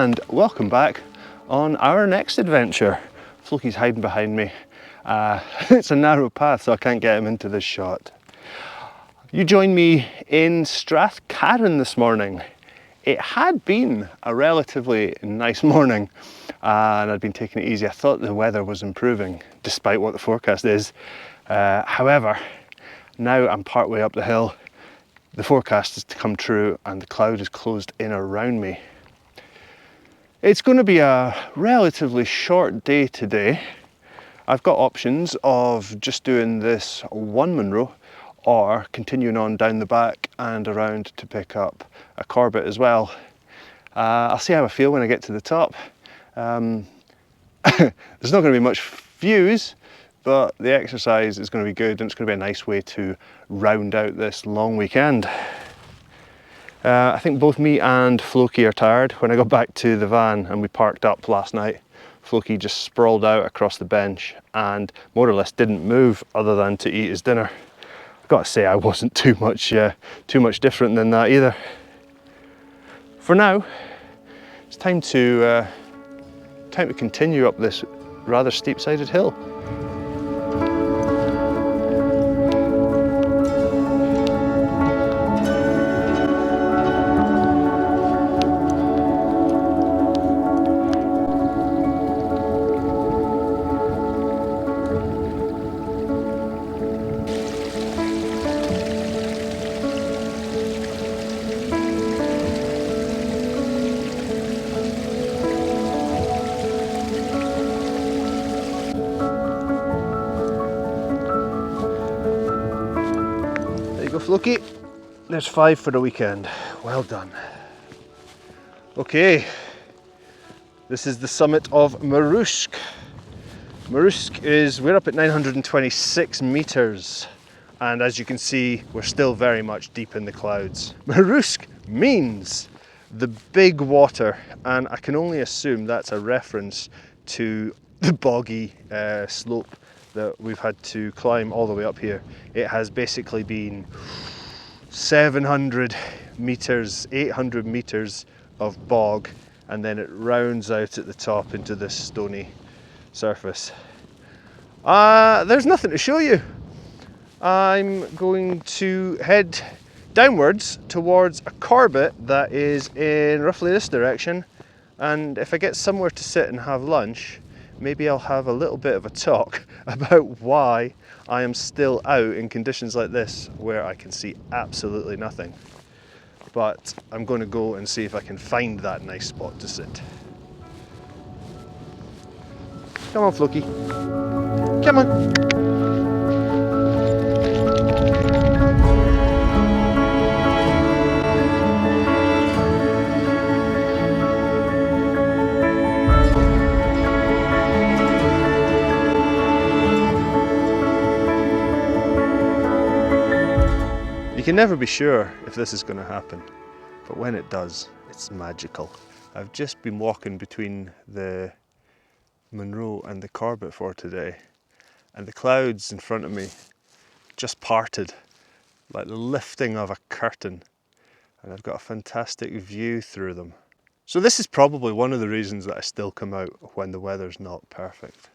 and welcome back on our next adventure. Floki's hiding behind me. It's a narrow path, so I can't get him into this shot. You joined me in Strathcarron this morning. It had been a relatively nice morning and I'd been taking it easy. I thought the weather was improving despite what the forecast is. However, now I'm part way up the hill. The forecast has come true and the cloud is closed in around me. It's going to be a relatively short day today. I've got options of just doing this one Munro or continuing on down the back and around to pick up a Corbett as well. I'll see how I feel when I get to the top. There's not going to be much views, but the exercise is going to be good and it's going to be a nice way to round out this long weekend. I think both me and Floki are tired. When I got back to the van and we parked up last night, Floki just sprawled out across the bench and more or less didn't move other than to eat his dinner. I've got to say I wasn't too much different than that either. For now, it's time to continue up this rather steep-sided hill. Floki, there's 5 for the weekend. Well done. Okay, this is the summit of Marusk. Marusk we're up at 926 meters, and as you can see, we're still very much deep in the clouds. Marusk means the big water, and I can only assume that's a reference to the boggy slope that we've had to climb all the way up here. It has basically been 700 meters, 800 meters of bog, and then it rounds out at the top into this stony surface. There's nothing to show you. I'm going to head downwards towards a Corbett that is in roughly this direction, and if I get somewhere to sit and have lunch, maybe I'll have a little bit of a talk about why I am still out in conditions like this where I can see absolutely nothing. But I'm going to go and see if I can find that nice spot to sit. Come on, Floki. Come on. You can never be sure if this is going to happen, but when it does, it's magical. I've just been walking between the Munro and the Corbett for today, and the clouds in front of me just parted like the lifting of a curtain, and I've got a fantastic view through them. So this is probably one of the reasons that I still come out when the weather's not perfect.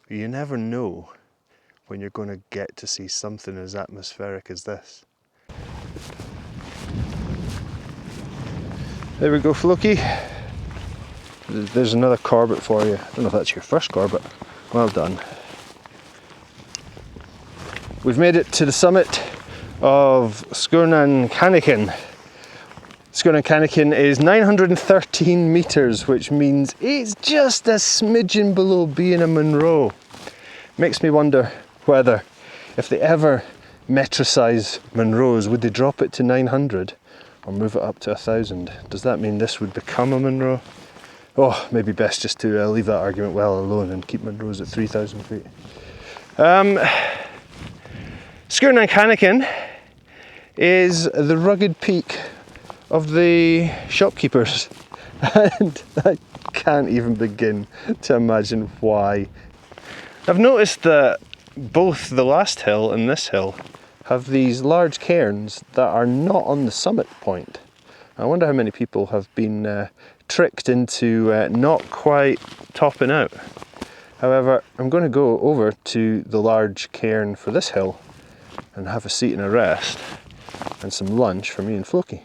But you never know when you're going to get to see something as atmospheric as this. There we go, Floki. There's another Corbett for you. I don't know if that's your first Corbett. Well done. We've made it to the summit of Sgurnan Canikin. Sgurnan Canikin is 913 meters, which means it's just a smidgen below being a Munro. Makes me wonder whether, if they ever metricize Munros, would they drop it to 900 or move it up to 1,000? Does that mean this would become a Munro? Oh, maybe best just to leave that argument well alone and keep Munros at 3,000 feet. Sgurnan Canikin is the rugged peak of the shopkeepers, and I can't even begin to imagine why. I've noticed that both the last hill and this hill have these large cairns that are not on the summit point. I wonder how many people have been tricked into not quite topping out. However, I'm going to go over to the large cairn for this hill and have a seat and a rest and some lunch for me and Floki.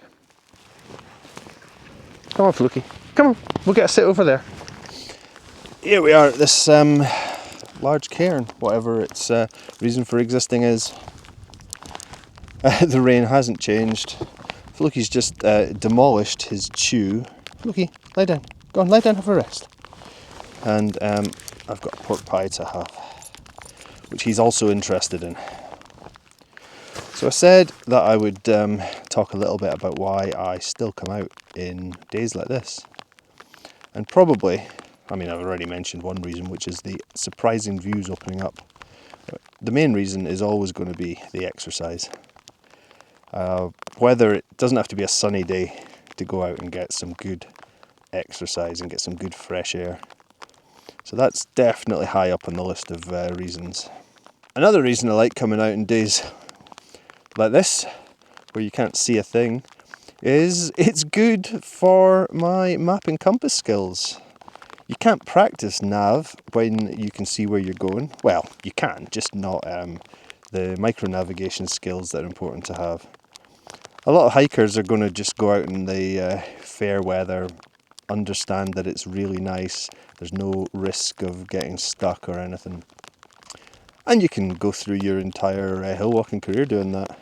Come on, Floki, come on, we'll get a sit over there. Here we are at this large cairn, whatever its reason for existing is. The rain hasn't changed. Floki's just demolished his chew. Floki, lie down. Go on, lie down, have a rest. And I've got pork pie to have, which he's also interested in. So I said that I would talk a little bit about why I still come out in days like this. And probably, I mean, I've already mentioned one reason, which is the surprising views opening up. The main reason is always going to be the exercise. Whether it doesn't have to be a sunny day to go out and get some good exercise and get some good fresh air. So that's definitely high up on the list of reasons. Another reason I like coming out in days like this, where you can't see a thing, is it's good for my map and compass skills. You can't practice nav when you can see where you're going. Well, you can, just not the micro navigation skills that are important to have. A lot of hikers are going to just go out in the fair weather, understand that it's really nice, there's no risk of getting stuck or anything. And you can go through your entire hill walking career doing that.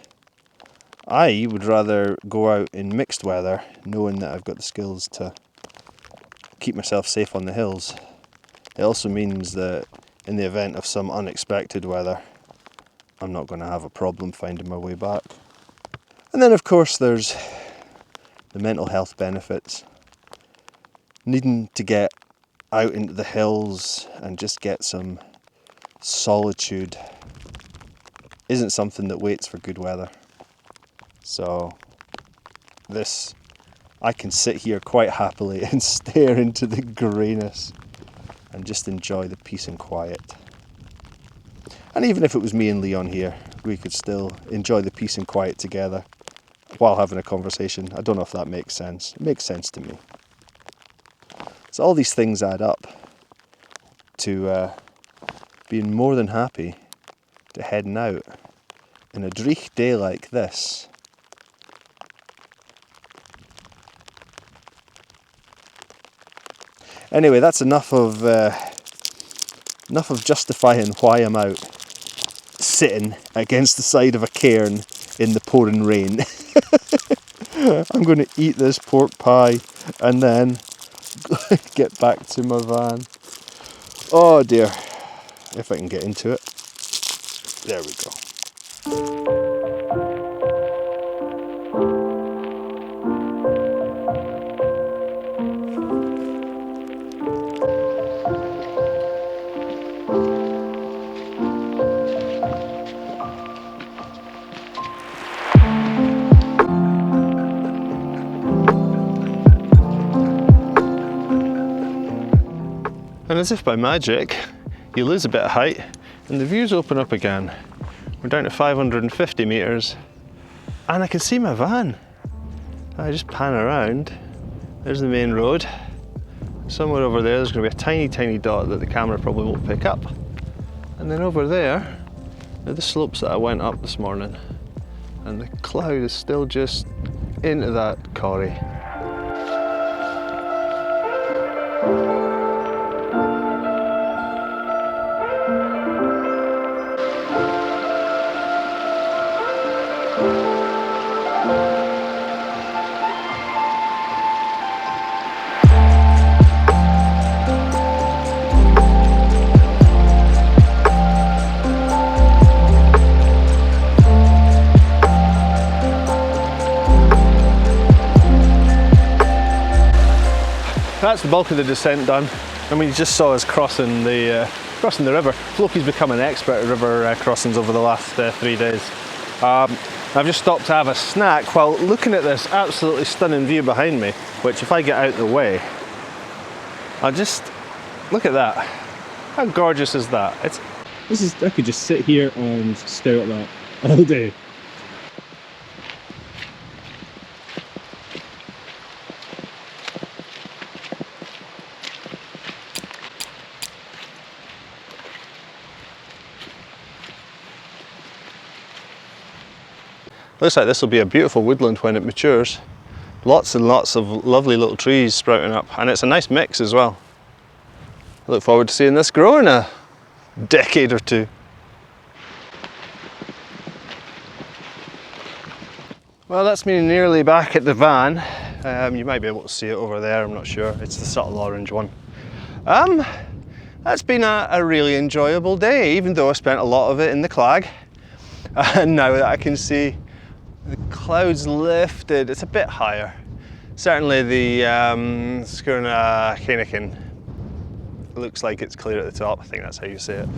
I would rather go out in mixed weather, knowing that I've got the skills to keep myself safe on the hills. It also means that in the event of some unexpected weather, I'm not going to have a problem finding my way back. And then of course there's the mental health benefits. Needing to get out into the hills and just get some solitude isn't something that waits for good weather. So this, I can sit here quite happily and stare into the greyness and just enjoy the peace and quiet. And even if it was me and Leon here, we could still enjoy the peace and quiet together while having a conversation. I don't know if that makes sense. It makes sense to me. So all these things add up to being more than happy to heading out in a dreich day like this. Anyway, that's enough of justifying why I'm out sitting against the side of a cairn in the pouring rain. I'm going to eat this pork pie and then get back to my van. Oh dear, if I can get into it. There we go. And as if by magic, you lose a bit of height and the views open up again. We're down to 550 metres and I can see my van. I just pan around, there's the main road. Somewhere over there, there's going to be a tiny, tiny dot that the camera probably won't pick up. And then over there are the slopes that I went up this morning. And the cloud is still just into that corrie. That's the bulk of the descent done. I mean, you just saw us crossing the river. Floki's become an expert at river crossings over the last 3 days. I've just stopped to have a snack while looking at this absolutely stunning view behind me, which if I get out of the way, I'll just, look at that. How gorgeous is that? I could just sit here and stare at that all day. Looks like this will be a beautiful woodland when it matures. Lots and lots of lovely little trees sprouting up, and it's a nice mix as well. I look forward to seeing this grow in a decade or two. Well, that's me nearly back at the van. You might be able to see it over there, I'm not sure. It's the subtle orange one. That's been a really enjoyable day, even though I spent a lot of it in the Clag. And now that I can see the clouds lifted, it's a bit higher. Certainly the Sgurna Chéanacin looks like it's clear at the top. I think that's how you say it.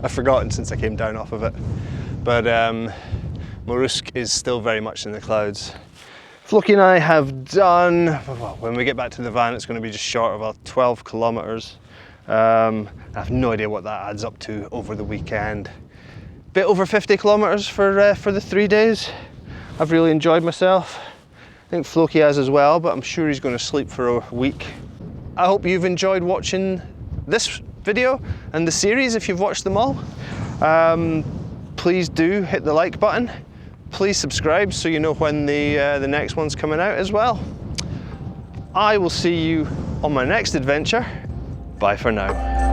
I've forgotten since I came down off of it. But Morusk is still very much in the clouds. Floki and I have done, well, when we get back to the van, it's going to be just short of about 12 kilometers. I have no idea what that adds up to over the weekend. Bit over 50 kilometers for the 3 days. I've really enjoyed myself. I think Floki has as well, but I'm sure he's going to sleep for a week. I hope you've enjoyed watching this video and the series if you've watched them all. Please do hit the like button. Please subscribe so you know when the next one's coming out as well. I will see you on my next adventure. Bye for now.